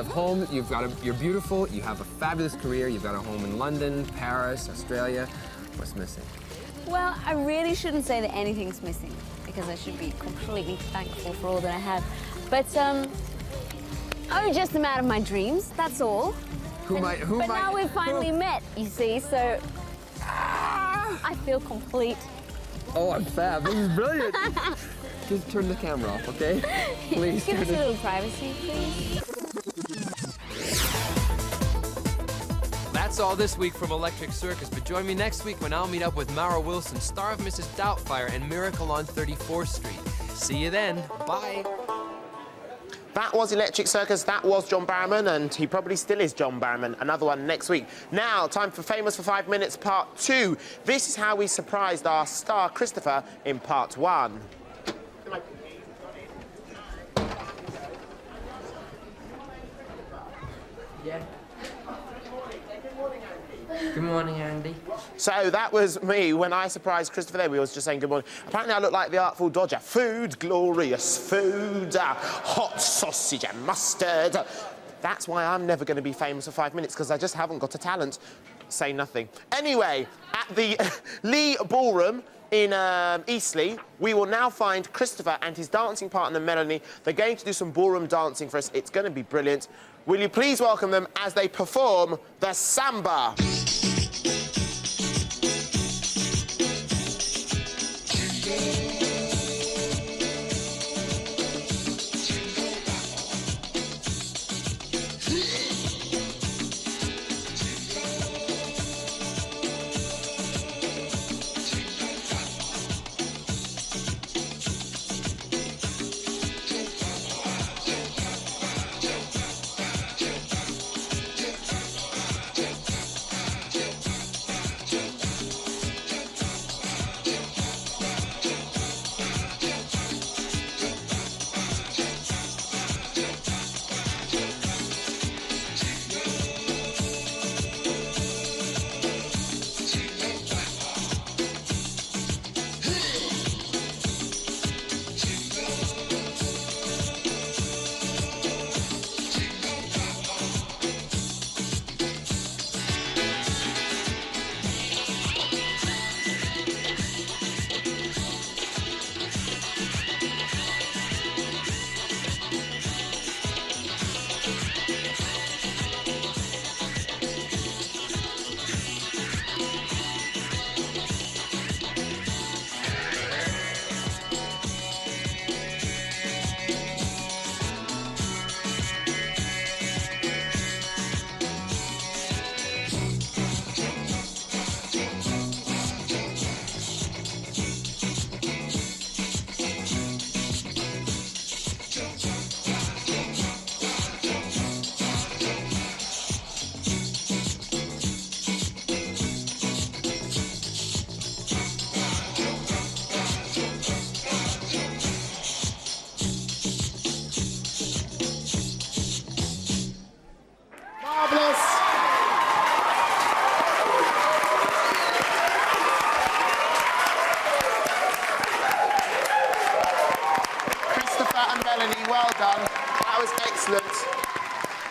home, you're beautiful, you have a fabulous career, you've got a home in London, Paris, Australia. What's missing? Well, I really shouldn't say that anything's missing, because I should be completely thankful for all that I have. But, just the man of my dreams, that's all. But now we've finally met, you see, so I feel complete. Oh, I'm fab. This is brilliant. Just turn the camera off, okay? Please. Give us a little privacy, please. That's all this week from Electric Circus, but join me next week when I'll meet up with Mara Wilson, star of Mrs. Doubtfire and Miracle on 34th Street. See you then. Bye. That was Electric Circus, that was John Barrowman, and he probably still is John Barrowman. Another one next week. Now, time for Famous for 5 Minutes Part 2. This is how we surprised our star Christopher in Part 1. Yeah. Good morning, Andy. So that was me when I surprised Christopher there. We was just saying good morning. Apparently I look like the Artful Dodger. Food, glorious food, hot sausage and mustard. That's why I'm never going to be famous for 5 minutes, because I just haven't got a talent. Say nothing. Anyway, at the Lee Ballroom in Eastleigh, we will now find Christopher and his dancing partner, Melanie. They're going to do some ballroom dancing for us. It's going to be brilliant. Will you please welcome them as they perform the samba?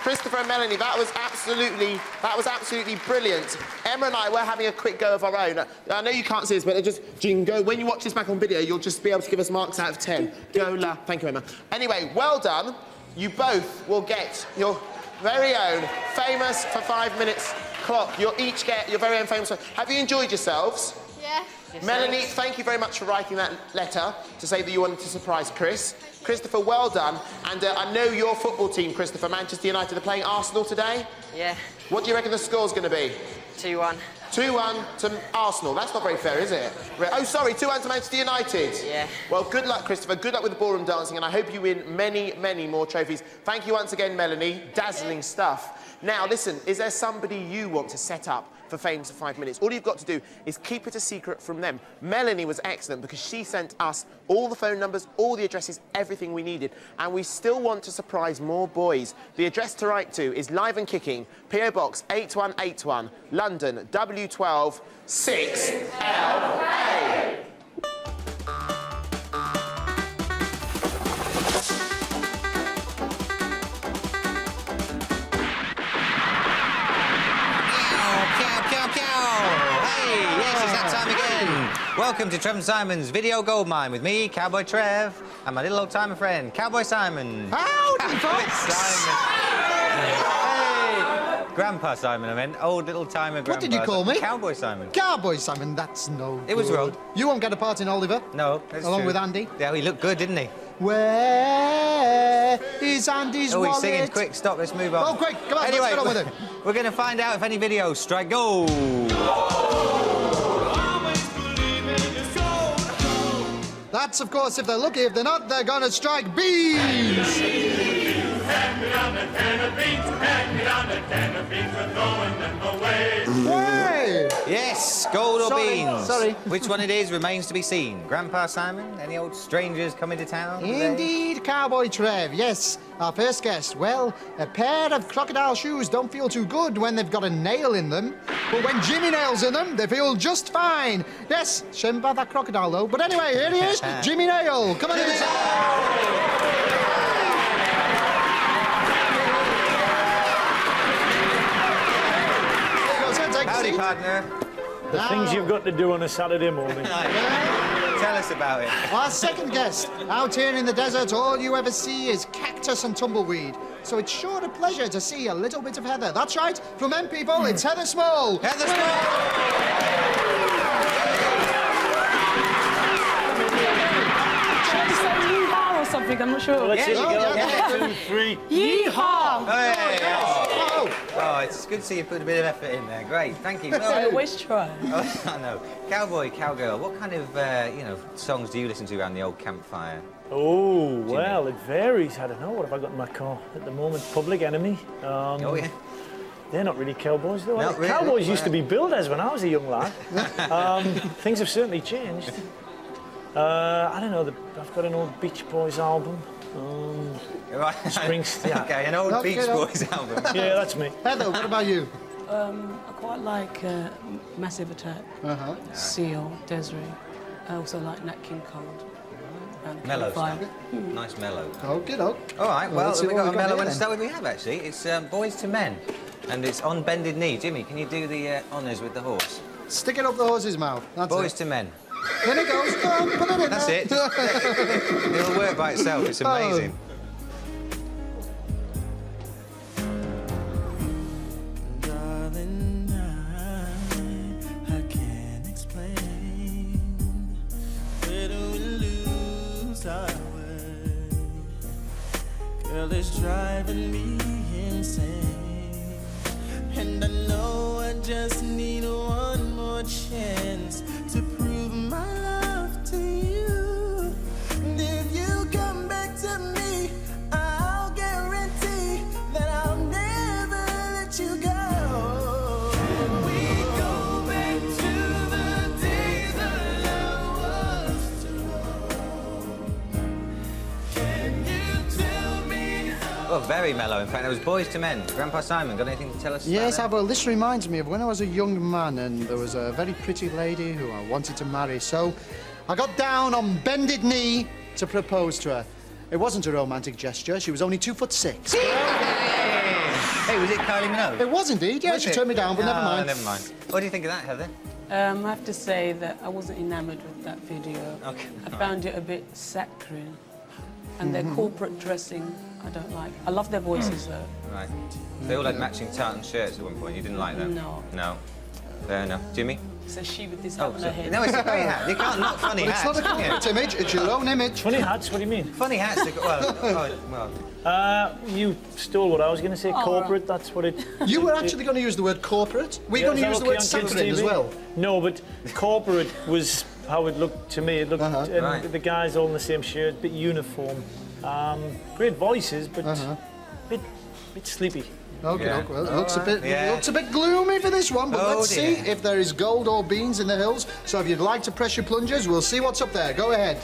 Christopher and Melanie, that was absolutely brilliant. Emma and I were having a quick go of our own. I know you can't see this, but just jingo. When you watch this back on video, you'll just be able to give us marks out of 10. Gola. Thank you, Emma. Anyway, well done. You both will get your very own Famous for 5 Minutes clock. You'll each get your very own famous. Have you enjoyed yourselves? Yeah. Melanie, thank you very much for writing that letter to say that you wanted to surprise Chris. Christopher, well done. And I know your football team, Christopher, Manchester United, are playing Arsenal today? Yeah. What do you reckon the score's going to be? 2-1. 2-1 to Arsenal. That's not very fair, is it? Oh, sorry, 2-1 to Manchester United. Yeah. Well, good luck, Christopher. Good luck with the ballroom dancing, and I hope you win many, many more trophies. Thank you once again, Melanie. Dazzling stuff. Now, listen, is there somebody you want to set up for Famous for 5 Minutes? All you've got to do is keep it a secret from them. Melanie was excellent because she sent us all the phone numbers, all the addresses, everything we needed. And we still want to surprise more boys. The address to write to is Live and Kicking, PO Box 8181, London, W12 6LA. Welcome to Trev and Simon's Video Goldmine with me, Cowboy Trev, and my little old-timer friend, Cowboy Simon. Howdy, folks! Simon. Hey! Grandpa Simon, I meant. Old little timer Grandpa. What did you call me? Cowboy Simon. Cowboy Simon, that's no It was good. wrong. You won't get a part in Oliver. No, that's Along true. with Andy. Yeah, he looked good, didn't he? Where is Andy's wallet? He's singing. Quick, stop, let's move on. Oh, quick, come on, anyway, let's get on with it. We're going to find out if any videos strike gold. That's, of course, if they're lucky. If they're not, they're gonna strike bees. Way! Yes, gold or Sorry, beans. sorry. Which one it is remains to be seen. Grandpa Simon, any old strangers coming to town today? Indeed, Cowboy Trev. Yes, our first guest. Well, a pair of crocodile shoes don't feel too good when they've got a nail in them. But when Jimmy nails in them, they feel just fine. Yes, shame about that crocodile, though. But anyway, here he is, Jimmy Nail. Come on in. Howdy, partner. The things you've got to do on a Saturday morning. Tell us about it. Our second guest. Out here in the desert, all you ever see is cactus and tumbleweed. So it's sure a pleasure to see a little bit of heather. That's right, from M People, it's Heather Small. Heather Small! Or something, I'm not sure. Well, let's see. Yeah. 1, 2, 3. Yeehaw! Hey, oh, it's good to see you put a bit of effort in there. Great, thank you. I always try. Oh, I know. Cowboy, cowgirl, what kind of, songs do you listen to around the old campfire? Oh, well, it varies. I don't know. What have I got in my car at the moment? Public Enemy. Oh, yeah. They're not really cowboys, though. Not really. Cowboys used to be builders when I was a young lad. Things have certainly changed. I don't know. I've got an old Beach Boys album. Right. Springsteen. Yeah. Okay, an old Beach Boys album. Yeah, that's me. Heather, what about you? I quite like Massive Attack, Seal, Desiree. I also like Nat King Cole. Mellow Fire. stuff. Nice mellow. Okay, doke. All right, well, let's see we've what got a we've got mellow here one to then. start with. We have, actually. It's Boys to Men, and it's on bended knee. Jimmy, can you do the honours with the horse? Stick it up the horse's mouth. That's Boys it. to Men. Here it goes. Go on, put it in That's there. it. It'll work by itself. It's amazing. Darling, I can't explain. Where do we lose our way? Girl, it's driving me insane. And I know I just need one more chance to prove my love to you. And if you come back to me, I'll guarantee that I'll never let you go. And we go back to the days that love was true. Can you tell me how? Well, very mellow. In fact, it was Boys to Men. Grandpa Simon, got anything to tell us Yes, about well, this reminds me of when I was a young man and there was a very pretty lady who I wanted to marry. So I got down on bended knee to propose to her. It wasn't a romantic gesture. She was only 2'6". Hey, was it Kylie Minogue? It was indeed. Yeah, she turned me down, but never mind. Never mind. What do you think of that, Heather? I have to say that I wasn't enamoured with that video. Okay. I found it a bit saccharine. And their corporate dressing, I don't like. I love their voices, though. Right. They all had matching tartan shirts at one point. You didn't like them? No. No. Fair enough. Jimmy? So she with this hat on her head. No, it's a great hat. You can't knock funny It's hats. not a can you? corporate image, it's your own image. Funny hats? What do you mean? Funny hats. Well. You stole what I was going to say. Oh, Corporate. That's what it. You were actually going to use the word corporate. We're going to use the word saccharine as well. No, but corporate was how it looked to me. It looked, and Right. the guys all in the same shirt, bit uniform. Great voices, but bit sleepy. Okay, Yeah. well, it looks Yeah. a bit gloomy for this one, but Oh, let's see dear. if there is gold or beans in the hills. So if you'd like to press your plungers, we'll see what's up there. Go ahead.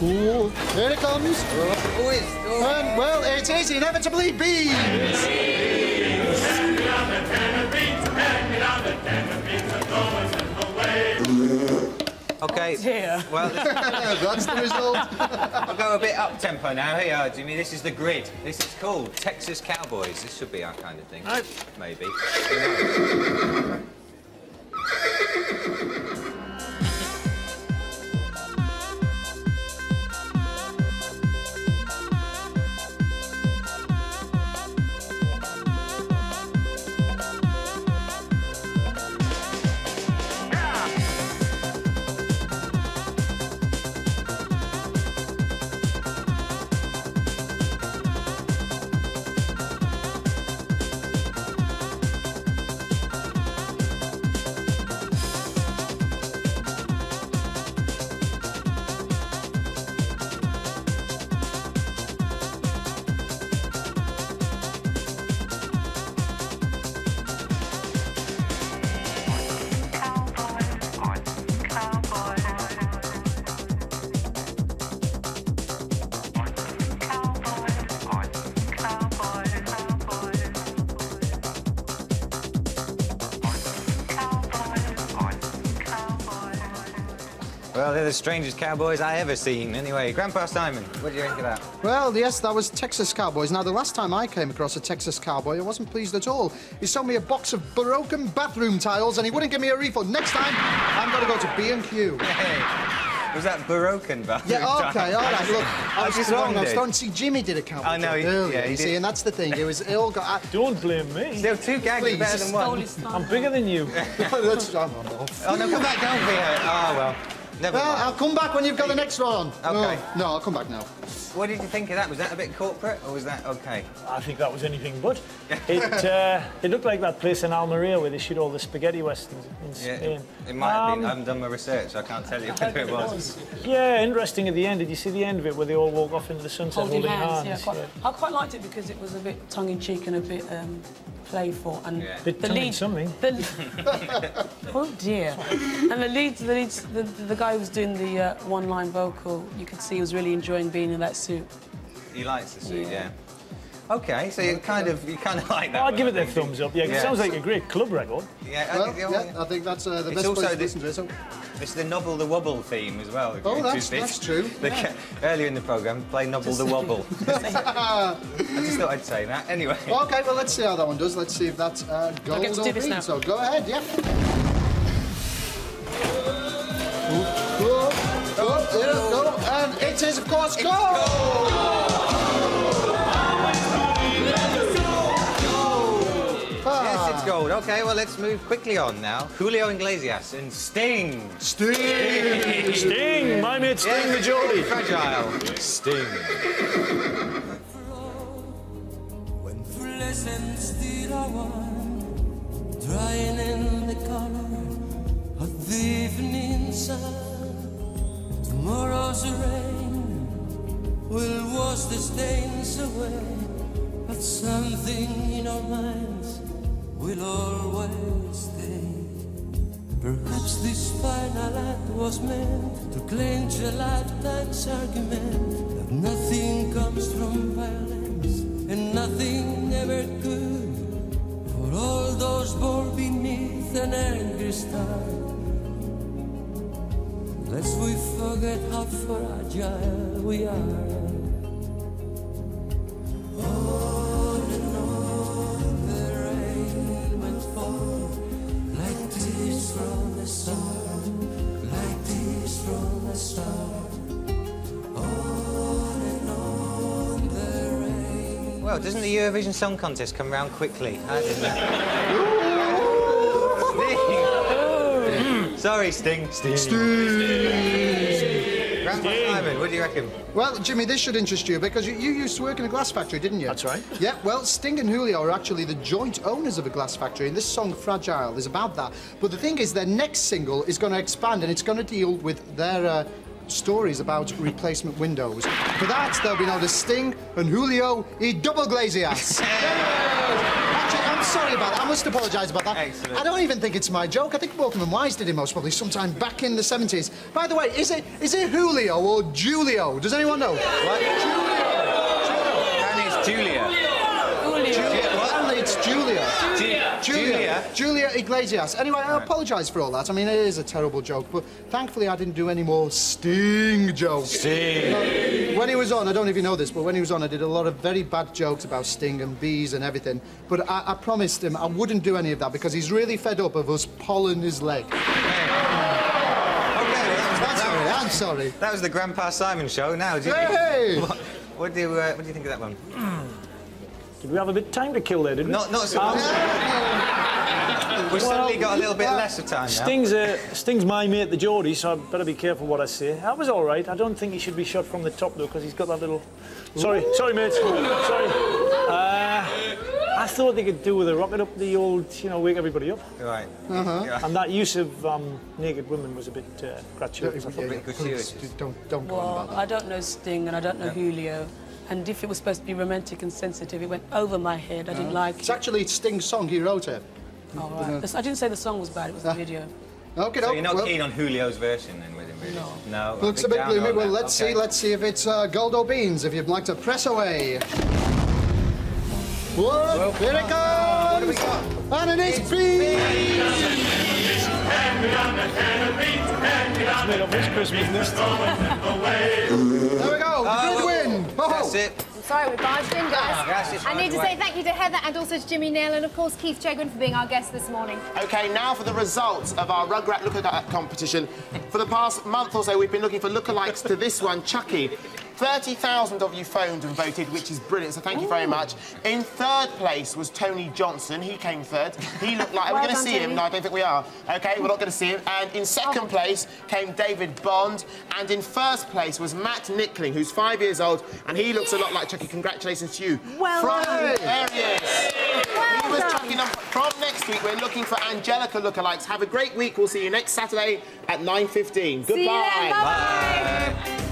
Ooh, here it comes. And, well, it is inevitably beans. Okay. Dear. Well, That's the result. I'll go a bit up tempo now. Here you are, Jimmy. This is the grid. This is called Texas Cowboys. This should be our kind of thing. Maybe. Who knows? Well, they're the strangest cowboys I ever seen. Anyway, Grandpa Simon, what do you think of that? Well, yes, that was Texas Cowboys. Now, the last time I came across a Texas Cowboy, I wasn't pleased at all. He sold me a box of broken bathroom tiles and he wouldn't give me a refund. Next time, I'm going to go to B&Q. Hey, was that broken bathroom Yeah, okay, all right. Look, I was just wrong. I was wondered. starting to see Jimmy did a count. I know, earlier, he you see, did. and that's the thing. It all got... Don't blame me. Still, 2 gags are better than one. I'm bigger than you. That's, I'm off. Oh, no, come back, don't be hurt. Oh, well. Never mind. I'll come back when you've got the next one. Okay. No, I'll come back now. What did you think of that? Was that a bit corporate, or was that okay? I think that was anything but. It looked like that place in Almeria where they shoot all the spaghetti westerns in Spain. It might have been. I haven't done my research, so I can't tell you whether it was. Yeah, interesting at the end. Did you see the end of it where they all walk off into the sunset Holding holding hands, hands? yeah, I quite liked it because it was a bit tongue-in-cheek and a bit playful. And Bit tongue-in-something. Oh dear. And the guy who was doing the one-line vocal, you could see he was really enjoying being in that suit. He likes the suit, yeah. Okay, so you kind of like that. I'd give it a thumbs up. Yeah, it sounds like a great club record. Yeah, I think that's the it's best also place to listen to it. So. It's the Nobble the Wobble theme as well. Oh, that's true. Earlier in the programme, play Nobble the Wobble. I just thought I'd say that. Anyway. Okay, well, let's see how that one does. Let's see if that's gold get to or do this green. now. So go ahead, yeah. There we go. And it is, of course, gold! Yes, it's gold. Okay, well, let's move quickly on now. Julio Iglesias and Sting. Sting! Sting! My mate Sting the Geordie. Fragile. Sting. When flesh and steel are one, drying in the color of the evening sun, tomorrow's rain will wash the stains away, but something in our minds will always stay. Perhaps this final act was meant to clinch a lifetime's argument that nothing comes from violence and nothing ever could. For all those born beneath an angry star, lest we forget how fragile we are. On and on the rain went falling, like tears from the sun, like tears from the star. On and on the rain. Well, doesn't the Eurovision Song Contest come round quickly? Sorry, Sting. Grandpa Simon, what do you reckon? Well, Jimmy, this should interest you because you used to work in a glass factory, didn't you? That's right. Yeah, well, Sting and Julio are actually the joint owners of a glass factory, and this song, Fragile, is about that. But the thing is, their next single is going to expand, and it's going to deal with their stories about replacement windows. For that, they'll be known as Sting and Julio y Double Glazias. Actually, I'm sorry about that. I must apologise about that. Excellent. I don't even think it's my joke. I think Morecambe and Wise did it most probably sometime back in the 70s. By the way, is it Julio or Julio? Does anyone know? What? Apparently it's Julia. Apparently it's Julia. Julia Iglesias. Anyway, I apologise for all that. I mean, it is a terrible joke, but thankfully I didn't do any more Sting jokes. Sting. When he was on, I don't know if you know this, but when he was on, I did a lot of very bad jokes about Sting and bees and everything. But I promised him I wouldn't do any of that because he's really fed up of us pulling his leg. I'm sorry. That was the Grandpa Simon show. Now, do you Hey! what do you think of that one? Did we have a bit of time to kill there, didn't we? Not so much. We've suddenly got a little bit less of time now. Sting's my mate, the Geordie, so I better be careful what I say. That was all right. I don't think he should be shot from the top, though, because he's got that little... Sorry, mate. Sorry. I thought they could do with a rocket up the old, wake everybody up. Right. And that use of naked women was a bit gratuitous. I thought. Don't go on Well, about that. I don't know Sting and I don't know Julio. And if it was supposed to be romantic and sensitive, it went over my head. I didn't like it. It's actually Sting's song. He wrote it. Oh, right. I didn't say the song was bad, it was the video. Okay, so you're not keen on Julio's version then with him, really? No. Looks a bit gloomy. Well, let's see if it's gold or beans. If you'd like to press away. Whoa, here it comes! What have we got? And it is beans! It's made up this Christmas this time. There we go, the good win. That's it. I'm sorry, we barged in, guys. that's it, I need to right say away. thank you to Heather and also to Jimmy Neal and, of course, Keith Chegwin for being our guest this morning. OK, now for the results of our Rugrat Lookalike competition. For the past month or so, we've been looking for lookalikes to this one, Chuckie. 30,000 of you phoned and voted, which is brilliant, so thank you very much. In third place was Tony Johnson. He came third. He looked like... Are we going to see him? No, I don't think we are. OK, we're not going to see him. And in second place came David Bond. And in first place was Matt Nickling, who's 5 years old, and he looks a lot like Chuckie. Congratulations to you. Well done. There he is. He was Chuckie number... From next week, we're looking for Angelica lookalikes. Have a great week. We'll see you next Saturday at 9:15. Goodbye. See you then. Bye-bye. Bye.